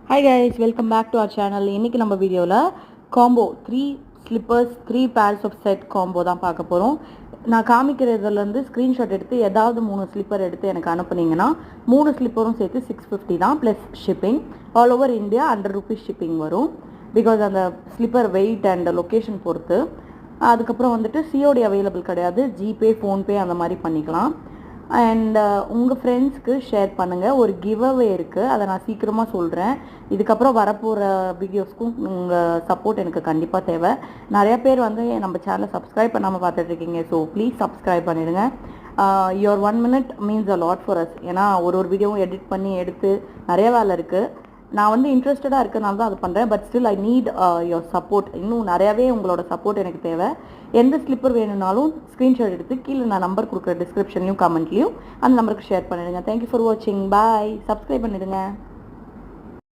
Hi guys, welcome back to our channel. இன்னைக்கு நம்ம வீடியோல combo 3 slippers 3 pairs of set combo தான் பார்க்க போறோம். நான் காமிக்கிறதுல இருந்து ஸ்கிரீன்ஷாட் எடுத்து ஏதாவது 3 ஸ்லிப்பர் எடுத்து எனக்கு அனுப்புனீங்கன்னா 3 ஸ்லிப்பரும் சேர்த்து 650 தான் plus shipping. All over India ₹100 shipping வரும். பிகாஸ் அந்த ஸ்லிப்பர் வெயிட் அண்ட் லொக்கேஷன் பொறுத்து. அதுக்கப்புறம் வந்துட்டு சிஓடி அவைலபிள் கிடையாது. ஜிபே ஃபோன்பே அந்த மாதிரி பண்ணிக்கலாம். அண்ட் உங்கள் ஃப்ரெண்ட்ஸ்க்கு ஷேர் பண்ணுங்கள். ஒரு கிவ்அவே இருக்குது, அதை நான் சீக்கிரமாக சொல்கிறேன். இதுக்கப்புறம் வரப்போகிற வீடியோஸ்க்கும் உங்கள் சப்போர்ட் எனக்கு கண்டிப்பாக தேவை. நிறையா பேர் வந்து நம்ம சேனலை சப்ஸ்கிரைப் பண்ணாமல் பார்த்துட்ருக்கீங்க. ஸோ ப்ளீஸ் சப்ஸ்கிரைப் பண்ணிடுங்க. Your 1 minute means a lot for us. ஏன்னா ஒரு வீடியோவும் எடிட் பண்ணி எடுத்து நிறைய வேலை இருக்குது. நான் வந்து இன்ட்ரெஸ்டடாக இருக்கனால தான் அது பண்ணுறேன். But still I need your support. இன்னும் நிறையாவே உங்களோட சப்போர்ட் எனக்கு தேவை. எந்த ஸ்லிப்பர் வேணும்னாலும் ஸ்க்ரீன்ஷாட் எடுத்து கீழே நான் நம்பர் கொடுக்குற டிஸ்கிரிப்ஷன்லையும் கமெண்ட்லையும் அந்த நம்பருக்கு ஷேர் பண்ணிடுங்க. தேங்க்யூ ஃபார் வாட்சிங். பாய். சப்ஸ்கிரைப் பண்ணிடுங்க.